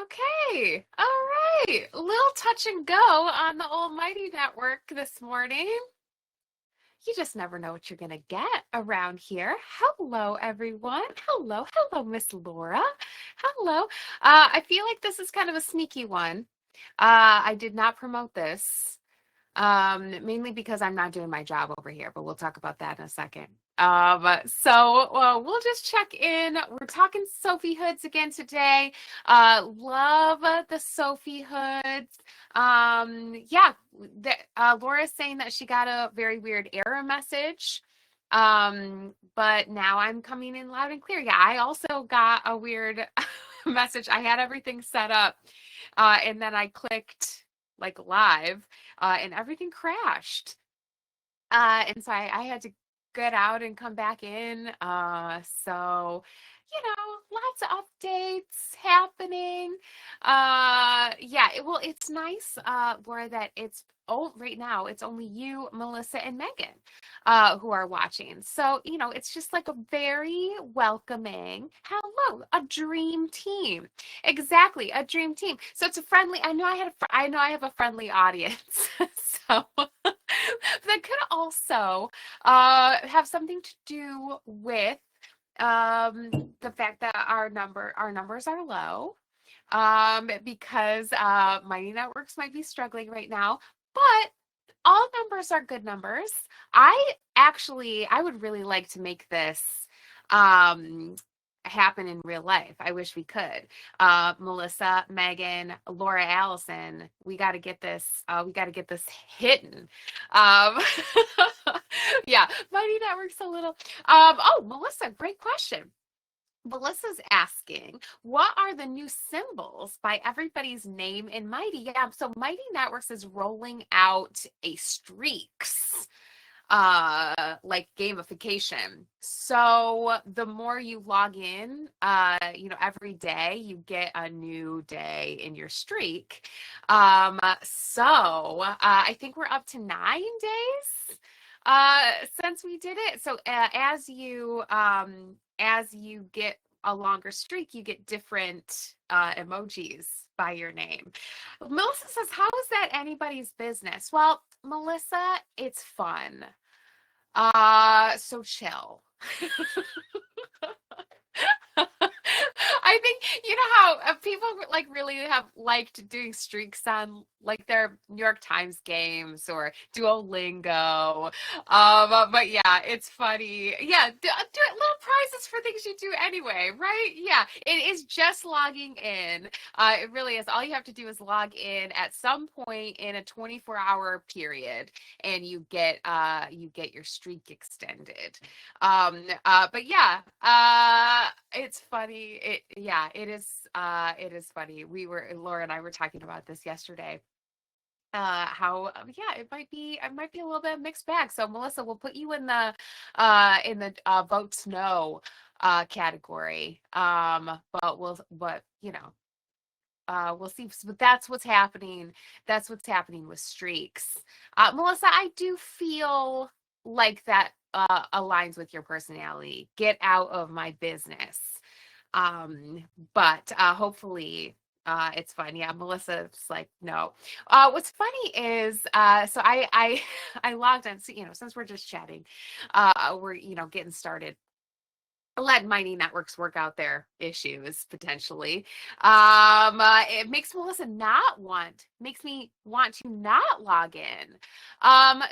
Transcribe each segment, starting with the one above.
Okay. All right. A little touch and go on the Almighty Network this morning. You just never know what you're going to get around here. Hello, everyone. Hello, Miss Laura. Hello. I feel like this is kind of a sneaky one. I did not promote this. Mainly because I'm not doing my job over here, but we'll talk about that in a second. We'll just check in. We're talking Sophie hoods again today. Love the Sophie hoods. Laura's saying that she got a very weird error message. But now I'm coming in loud and clear. Yeah, I also got a weird message. I had everything set up, and then I clicked like live and everything crashed. And so I had to get out and come back in. Lots of updates happening. It's nice, Laura, that right now it's only you, Melissa, and Megan who are watching. So, it's just like a very welcoming, hello, a dream team. Exactly, a dream team. So it's a friendly, I know I have a friendly audience. So that could also have something to do with the fact that our numbers are low, because Mighty Networks might be struggling right now, but all numbers are good numbers. I would really like to make this um happen in real life. I wish we could. Melissa, Megan, Laura, Allison, we got to get this. We got to get this hitting. Um, yeah, Mighty Network's a little. Melissa, great question. Melissa's asking, what are the new symbols by everybody's name in Mighty? Yeah, so Mighty Networks is rolling out a streaks like gamification. So the more you log in, every day you get a new day in your streak. I think we're up to 9 days since we did it. So as you get a longer streak, you get different emojis by your name. Melissa says, how is that anybody's business? Well, Melissa, it's fun. So chill. I think you know how people like really have liked doing streaks on like their New York Times games or Duolingo. But yeah, it's funny. Yeah, do it little prizes for things you do anyway, right? Yeah, it is just logging in. It really is. All you have to do is log in at some point in a 24-hour period, and you get your streak extended. But yeah, it's funny. It is funny. Laura and I were talking about this yesterday. How it might be a little bit of mixed bag. So Melissa, we'll put you in the votes no category. We'll see. But that's what's happening. That's what's happening with streaks. Melissa, I do feel like that aligns with your personality. Get out of my business. But hopefully it's fun. Yeah, Melissa's like, no. What's funny is so I I logged on, so, since we're just chatting, we're getting started. Let Mighty Networks work out their issues potentially. It makes me want to not log in.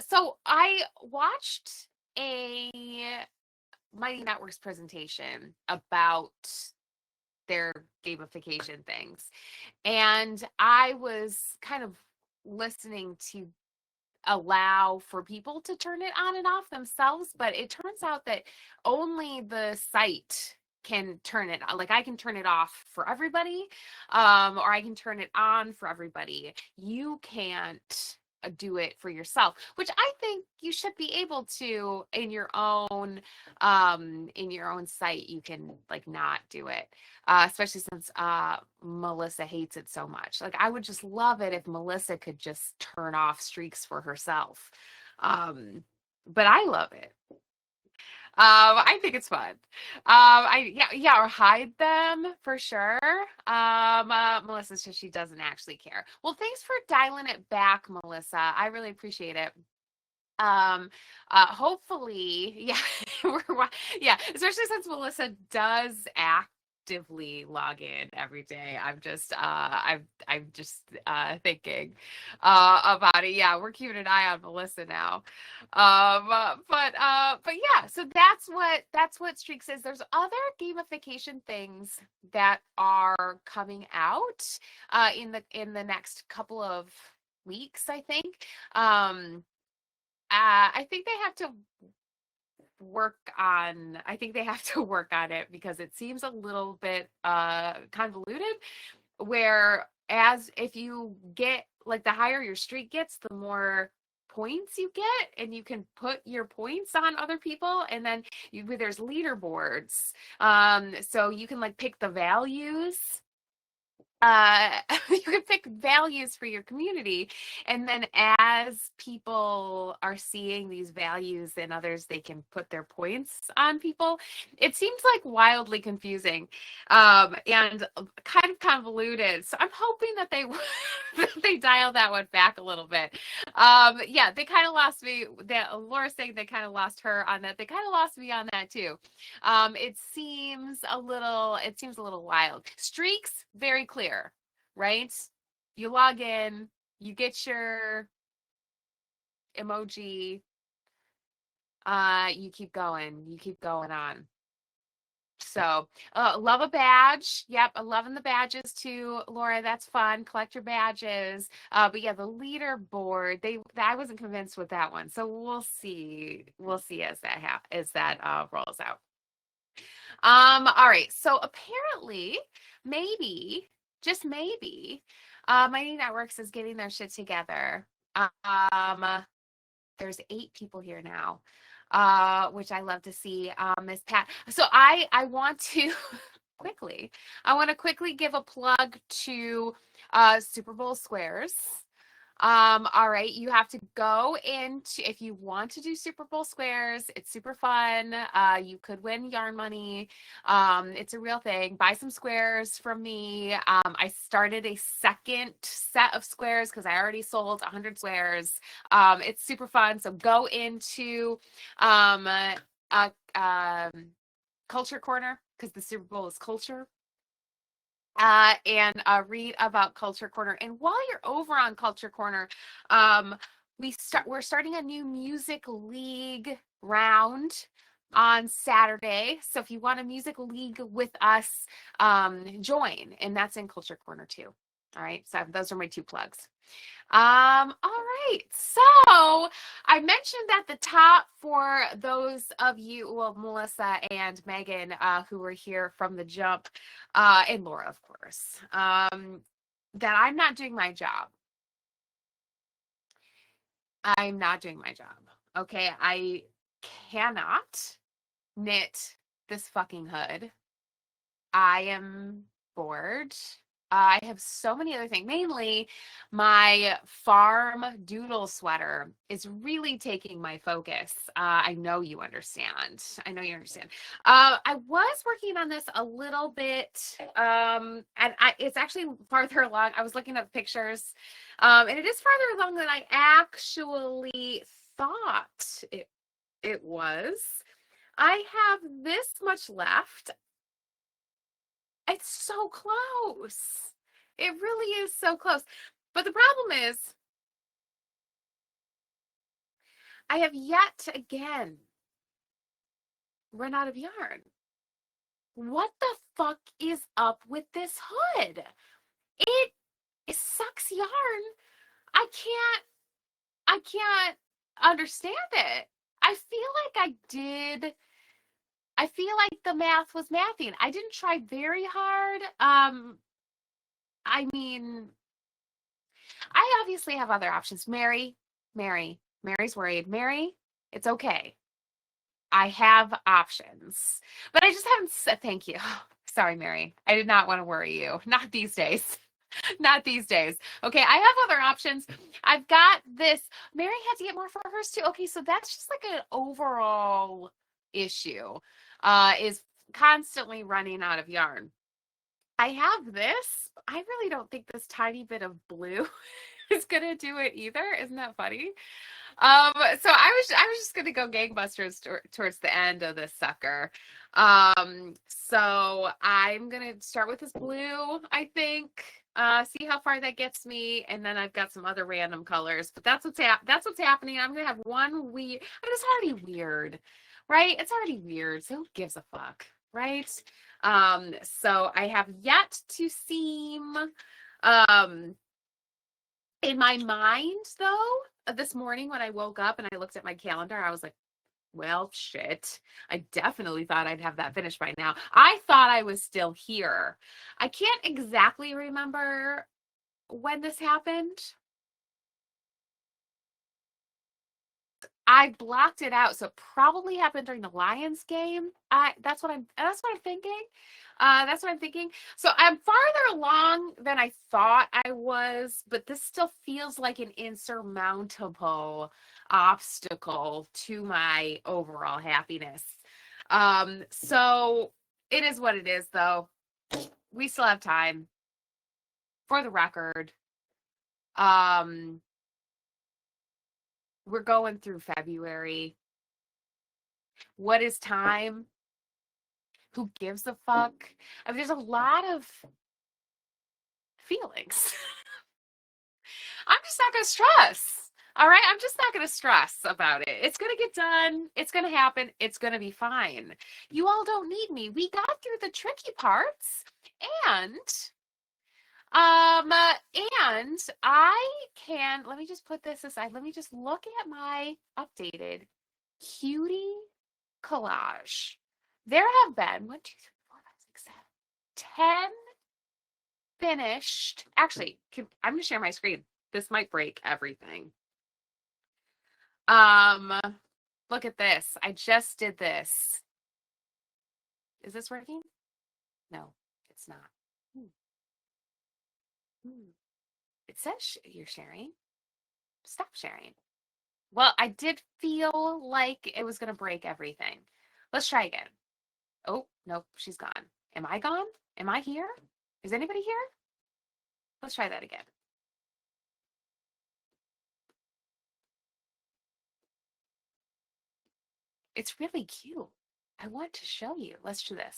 So I watched a Mighty Networks presentation about their gamification things, and I was kind of listening to allow for people to turn it on and off themselves, but it turns out that only the site can turn it on. Like I can turn it off for everybody, or I can turn it on for everybody. You can't do it for yourself, which I think you should be able to in your own site. You can like not do it, especially since Melissa hates it so much. Like I would just love it if Melissa could just turn off streaks for herself. But I love it. I think it's fun. Or hide them for sure. Melissa says she doesn't actually care. Well, thanks for dialing it back, Melissa. I really appreciate it. Um, hopefully, yeah, yeah, especially since Melissa does actively log in every day. I'm just thinking about it. Yeah, we're keeping an eye on Melissa now. But yeah, so that's what Streaks is. There's other gamification things that are coming out in the next couple of weeks, I think. I think they have to I think they have to work on it because it seems a little bit convoluted where as if you get like the higher your streak gets, the more points you get and you can put your points on other people and then there's leaderboards. So you can like pick the values you can pick values for your community. And then as people are seeing these values in others, they can put their points on people. It seems like wildly confusing and kind of convoluted. So I'm hoping that they that they dial that one back a little bit. Yeah, they kind of lost me. That Laura's saying they kind of lost her on that. They kind of lost me on that too. It seems a little wild. Streaks, very clear, right? You log in, you get your emoji, you keep going on. So, love a badge. Yep, I'm loving the badges too, Laura. That's fun. Collect your badges. But yeah, the leaderboard. I wasn't convinced with that one. So we'll see. We'll see as that rolls out. All right. So apparently, maybe, just maybe, Mighty Networks is getting their shit together. There's 8 people here now, which I love to see. Miss Pat. So I want to quickly give a plug to Super Bowl Squares. All right, you have to go into if you want to do Super Bowl Squares, it's super fun. You could win yarn money. It's a real thing. Buy some squares from me. I started a second set of squares because I already sold 100 squares. It's super fun. So go into uh, um, Culture Corner because the Super Bowl is culture and read about Culture Corner. And while you're over on Culture Corner, um, we're starting a new music league round on Saturday. So if you want a music league with us, join, and that's in Culture Corner too. All right, so those are my 2 plugs. All right. So I mentioned at the top for those of you, well, Melissa and Megan, who were here from the jump, and Laura, of course, that I'm not doing my job. I'm not doing my job. Okay. I cannot knit this fucking hood. I am bored. I have so many other things. Mainly, my farm doodle sweater is really taking my focus. I know you understand. I know you understand. I was working on this a little bit, it's actually farther along. I was looking at pictures, and it is farther along than I actually thought it was. I have this much left. It's so close. It really is so close. But the problem is, I have yet to again run out of yarn. What the fuck is up with this hood? It sucks yarn. I can't understand it. I feel like I feel like the math was mathing. I didn't try very hard. I mean, I obviously have other options. Mary's worried. Mary, it's okay. I have options, but I just haven't said thank you. Sorry, Mary. I did not want to worry you. Not these days. Not these days. Okay, I have other options. I've got this. Mary had to get more for hers too. Okay, so that's just like an overall issue is constantly running out of yarn. I have this. I really don't think this tiny bit of blue is gonna do it either. Isn't that funny? So I was just gonna go gangbusters towards the end of this sucker. So I'm gonna start with this blue, I think. See how far that gets me, and then I've got some other random colors. But that's what's happening. I'm gonna have one weird. I mean, it's already weird, right? It's already weird. So who gives a fuck, right? So I have yet to seem um in my mind, though, this morning when I woke up and I looked at my calendar, I was like, well, shit. I definitely thought I'd have that finished by now. I thought I was still here. I can't exactly remember when this happened. I blocked it out, so it probably happened during the Lions game. That's what I'm thinking. That's what I'm thinking. So I'm farther along than I thought I was, but this still feels like an insurmountable obstacle to my overall happiness. So it is what it is, though. We still have time. For the record, um, we're going through February. What is time? Who gives a fuck? I mean, there's a lot of feelings. I'm just not going to stress. All right. I'm just not going to stress about it. It's going to get done. It's going to happen. It's going to be fine. You all don't need me. We got through the tricky parts, and and I can, let me just put this aside. Let me just look at my updated cutie collage. There have been 1, 2, 3, 4, 5, 6, 7, 10 finished. Actually, I'm gonna share my screen. This might break everything. Um, Look at this. I just did this. Is this working? No, it's not. Hmm. Hmm. It says you're sharing. Stop sharing. Well, I did feel like it was gonna break everything. Let's try again. Oh, nope, she's gone. Am I gone? Am I here? Is anybody here? Let's try that again. It's really cute. I want to show you. Let's do this.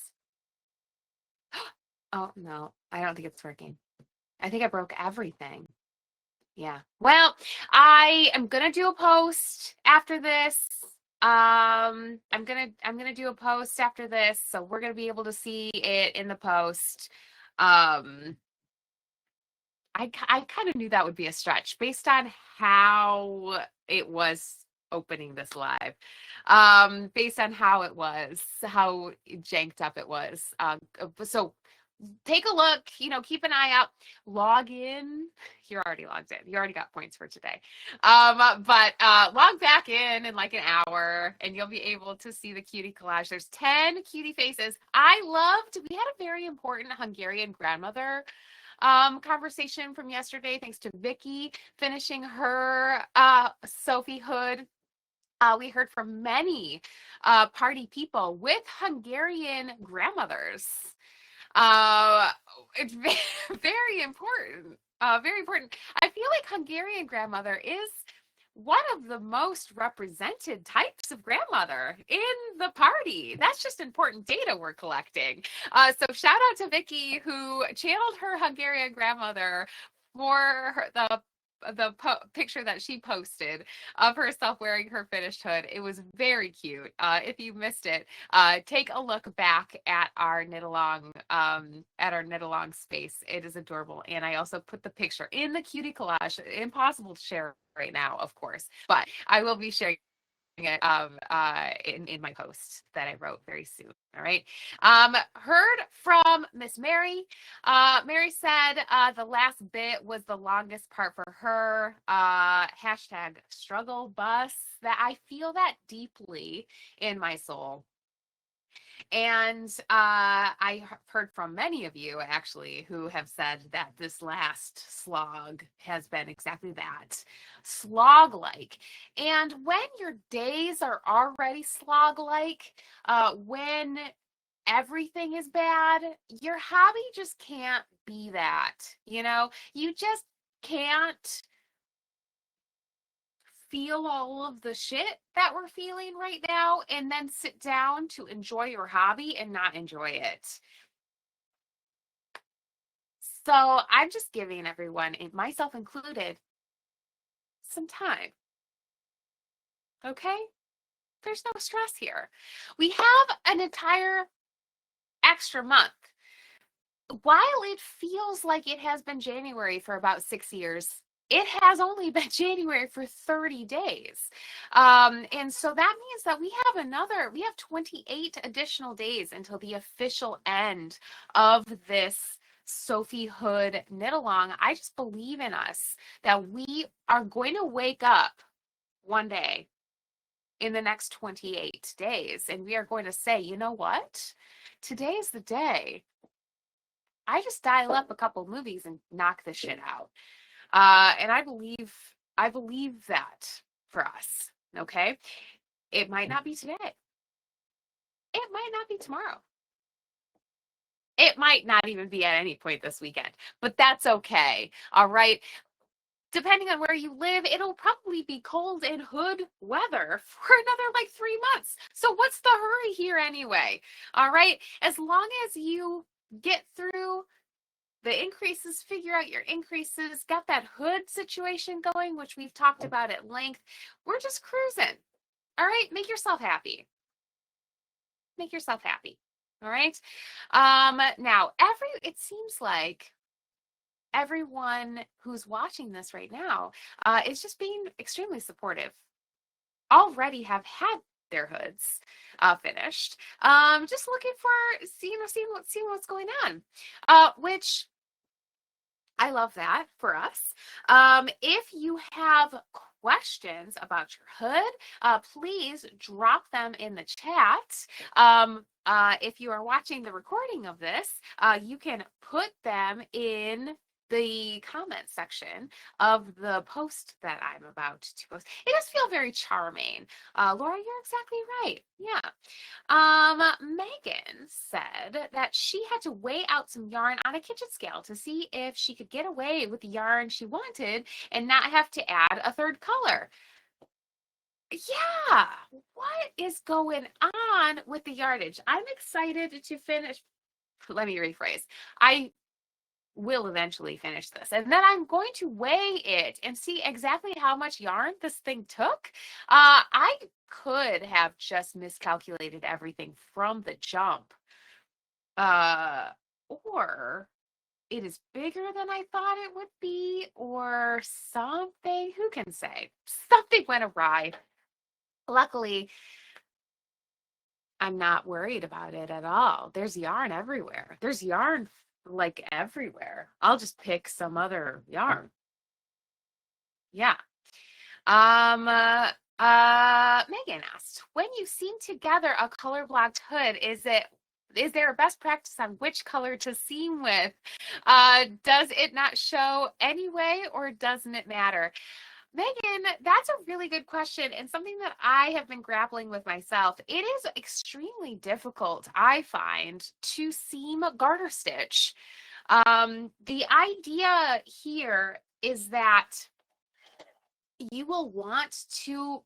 Oh, no, I don't think it's working. I think I broke everything. Yeah. Well, I am gonna do a post after this. I'm gonna do a post after this, so we're gonna be able to see it in the post. Um, I kind of knew that would be a stretch based on how it was opening this live. Based on how it was, how janked up it was. So take a look, keep an eye out, log in. You're already logged in. You already got points for today. But log back in like an hour and you'll be able to see the cutie collage. There's 10 cutie faces. We had a very important Hungarian grandmother conversation from yesterday, thanks to Vicky finishing her Sophie hood. We heard from many party people with Hungarian grandmothers. It's very important. Very important. I feel like Hungarian grandmother is one of the most represented types of grandmother in the party. That's just important data we're collecting. So shout out to Vicky who channeled her Hungarian grandmother for the picture that she posted of herself wearing her finished hood. It was very cute. If you missed it, take a look back at our knit along space. It is adorable. And I also put the picture in the cutie collage. Impossible to share right now, of course, but I will be sharing it in my post that I wrote very soon. All right. Heard from Miss Mary. Mary said the last bit was the longest part for her. Hashtag struggle bus. That I feel that deeply in my soul. And I heard from many of you actually who have said that this last slog has been exactly that, slog like. And when your days are already slog like, when everything is bad, your hobby just can't be that. You just can't feel all of the shit that we're feeling right now and then sit down to enjoy your hobby and not enjoy it. So I'm just giving everyone, myself included, some time. Okay? There's no stress here. We have an entire extra month. While it feels like it has been January for about 6 years, it has only been January for 30 days. And so that means that we have 28 additional days until the official end of this Sophie Hood knit along. I just believe in us that we are going to wake up one day in the next 28 days and we are going to say, you know what? Today is the day I just dial up a couple movies and knock this shit out. And I believe that for us. Okay. It might not be today. It might not be tomorrow. It might not even be at any point this weekend, but that's okay. All right. Depending on where you live, it'll probably be cold and hood weather for another like 3 months. So what's the hurry here anyway? All right. As long as you get through the increases, figure out your increases, got that hood situation going, which we've talked about at length. We're just cruising. All right, make yourself happy. Make yourself happy. All right. Now it seems like everyone who's watching this right now is just being extremely supportive. Already have had their hoods finished. Just looking for seeing what's going on. Which I love that for us. If you have questions about your hood, please drop them in the chat. If you are watching the recording of this, you can put them in the comment section of the post that I'm about to post. It does feel very charming. Laura, you're exactly right. Yeah. Megan said that she had to weigh out some yarn on a kitchen scale to see if she could get away with the yarn she wanted and not have to add a third color. Yeah, what is going on with the yardage? I'm excited to finish. Let me rephrase. I will eventually finish this. And then I'm going to weigh it and see exactly how much yarn this thing took. I could have just miscalculated everything from the jump. Or it is bigger than I thought it would be, or something. Who can say? Something went awry. Luckily, I'm not worried about it at all. There's yarn everywhere. There's yarn like everywhere. I'll just pick some other yarn. Yeah. Megan asked, when you seam together a color blocked hood, is there a best practice on which color to seam with? Does it not show anyway, or doesn't it matter? Megan, that's a really good question and something that I have been grappling with myself. It is extremely difficult, I find, to seam garter stitch. The idea here is that you will want to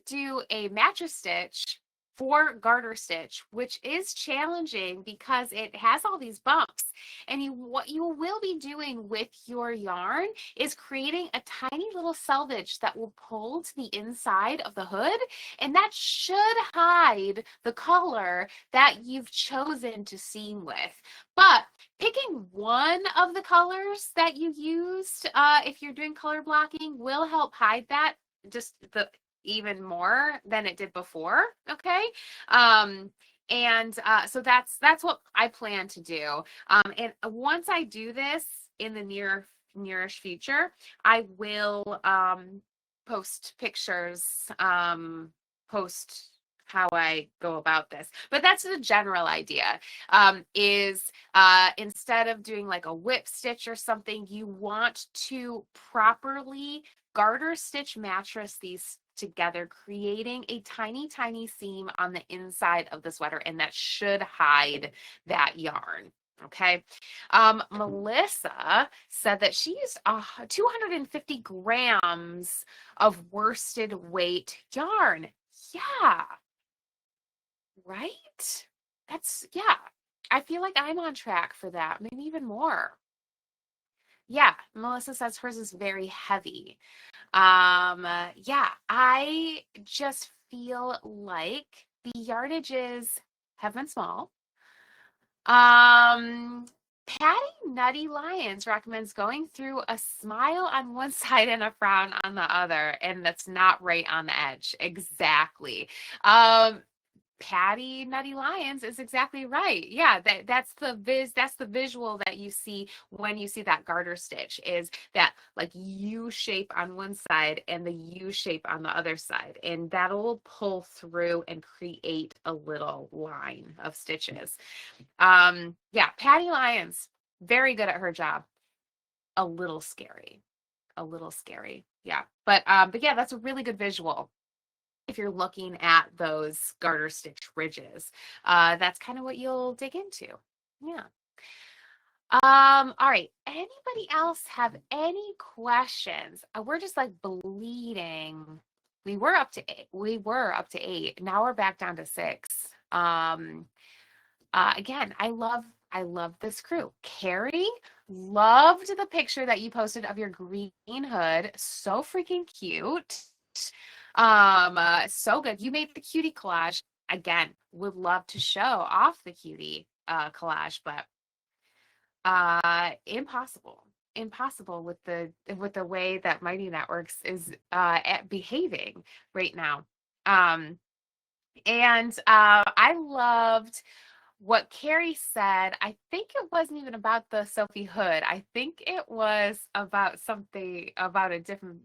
do a mattress stitch for garter stitch, which is challenging because it has all these bumps. And what you will be doing with your yarn is creating a tiny little selvage that will pull to the inside of the hood, and that should hide the color that you've chosen to seam with. But picking one of the colors that you used, if you're doing color blocking, will help hide that just even more than it did before. Okay. So that's what I plan to do. And once I do this in the nearish future, I will post pictures, post how I go about this. But that's the general idea. Is instead of doing like a whip stitch or something, you want to properly garter stitch mattress these together, creating a tiny, tiny seam on the inside of the sweater, and that should hide that yarn. Okay. Melissa said that she used 250 grams of worsted weight yarn. Yeah, right? Yeah. I feel like I'm on track for that, maybe even more. Yeah, Melissa says hers is very heavy. Yeah, I just feel like the yardages have been small. Um, Patty Nutty Lions recommends going through a smile on one side and a frown on the other, and that's not right on the edge. Exactly. Um, Patty Nutty Lions is exactly right. Yeah, that's the visual that you see when you see that garter stitch, is that like U shape on one side and the U shape on the other side. And that'll pull through and create a little line of stitches. Yeah, Patty Lyons, very good at her job. A little scary. A little scary. Yeah. But yeah, that's a really good visual if you're looking at those garter stitch ridges. That's kind of what you'll dig into. Yeah. All right. Anybody else have any questions? We're just like bleeding. We were up to eight. We were up to eight. Now we're back down to six. Again, I love this crew. Carrie, loved the picture that you posted of your green hood. So freaking cute. So good. You made the cutie collage. Again, would love to show off the cutie collage, but impossible. Impossible with the way that Mighty Networks is behaving right now. And I loved what Carrie said. I think it wasn't even about the Sophie hood. I think it was about something about a different,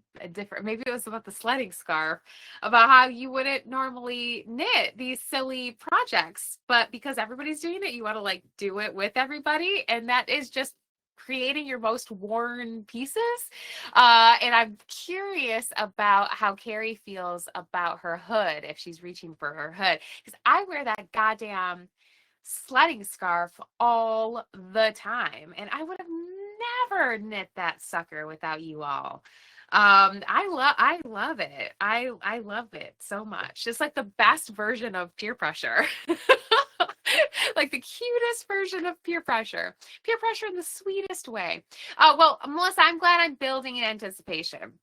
maybe it was about the sledding scarf, about how you wouldn't normally knit these silly projects, but because everybody's doing it, you want to like do it with everybody. And that is just creating your most worn pieces. And I'm curious about how Carrie feels about her hood, if she's reaching for her hood, because I wear that goddamn sledding scarf all the time, and I would have never knit that sucker without you all. I love it. I love it so much. It's like the best version of peer pressure. Like the cutest version of peer pressure. Peer pressure in the sweetest way. Well, Melissa, I'm glad I'm building in anticipation.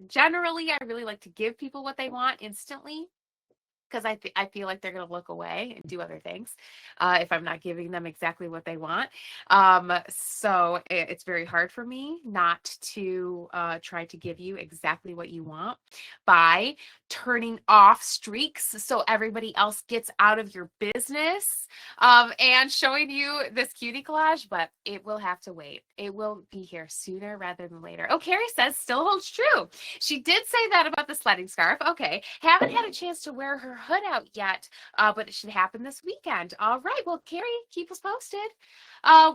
Generally, I really like to give people what they want instantly, because I feel like they're going to look away and do other things if I'm not giving them exactly what they want. So it's very hard for me not to try to give you exactly what you want by turning off streaks so everybody else gets out of your business, and showing you this cutie collage, but it will have to wait. It will be here sooner rather than later. Oh, Carrie says still holds true. She did say that about the sledding scarf. Okay. Haven't had a chance to wear her hood out yet, but it should happen this weekend. All right. Well, Carrie, keep us posted.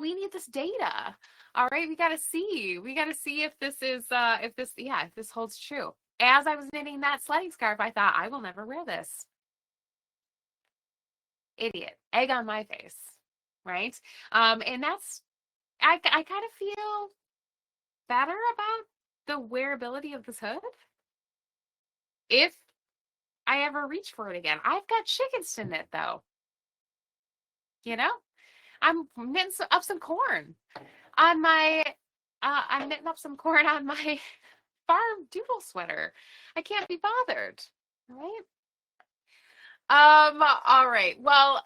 We need this data. All right. We got to see. We got to see if this is, if this holds true. As I was knitting that sledding scarf, I thought, I will never wear this. Idiot. Egg on my face. Right. And that's, I kind of feel better about the wearability of this hood if I ever reach for it again. I've got chickens to knit though. You know, I'm knitting up some corn on my, I'm knitting up some corn on my farm doodle sweater. I can't be bothered. Right. All right. Well,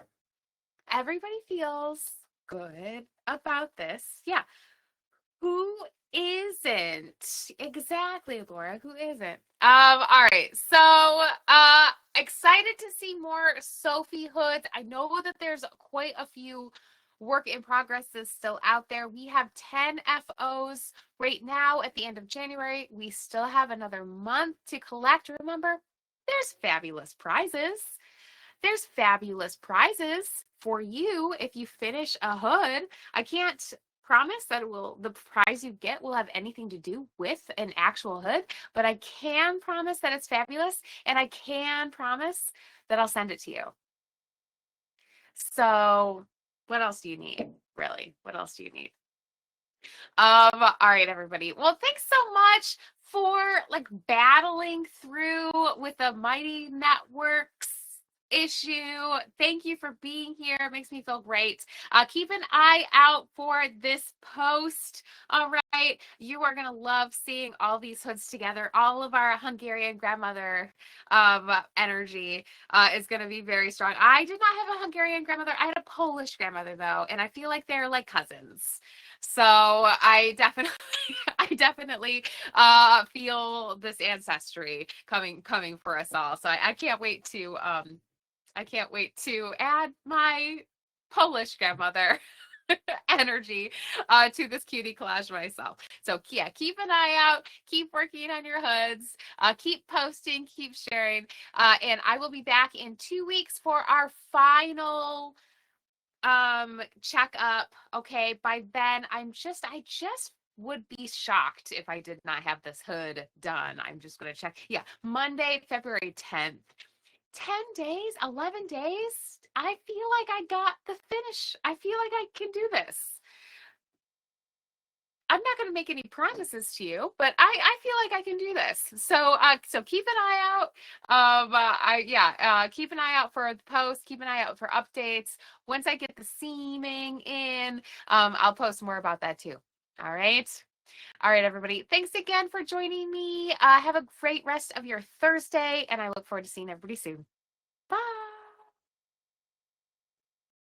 everybody feels good about this. Yeah. Who isn't? Exactly, Laura. Who isn't? All right. So, excited to see more Sophie hoods. I know that there's quite a few work in progresses still out there. We have 10 FOs right now at the end of January. We still have another month to collect. Remember, there's fabulous prizes. There's fabulous prizes for you if you finish a hood. I can't promise that the prize you get will have anything to do with an actual hood, but I can promise that it's fabulous, and I can promise that I'll send it to you. So, what else do you need? Really? What else do you need? All right, everybody. Well, thanks so much for like battling through with the Mighty Networks issue. Thank you for being here. It makes me feel great. Keep an eye out for this post. All right. You are going to love seeing all these hoods together. All of our Hungarian grandmother energy is going to be very strong. I did not have a Hungarian grandmother. I had a Polish grandmother, though, and I feel like they're like cousins. So I definitely, I definitely feel this ancestry coming for us all. So I can't wait to add my Polish grandmother energy to this cutie collage myself. So yeah, keep an eye out, keep working on your hoods, keep posting, keep sharing, and I will be back in 2 weeks for our final check up. Okay, by then I just would be shocked if I did not have this hood done. I'm just gonna check. Yeah, Monday, February 10th. 10 days, 11 days. I feel like I got the finish. I feel like I can do this. I'm not going to make any promises to you, but I feel like I can do this. So keep an eye out. Keep an eye out for the post. Keep an eye out for updates. Once I get the seaming in, I'll post more about that too. All right. All right, everybody. Thanks again for joining me. Have a great rest of your Thursday, and I look forward to seeing everybody soon.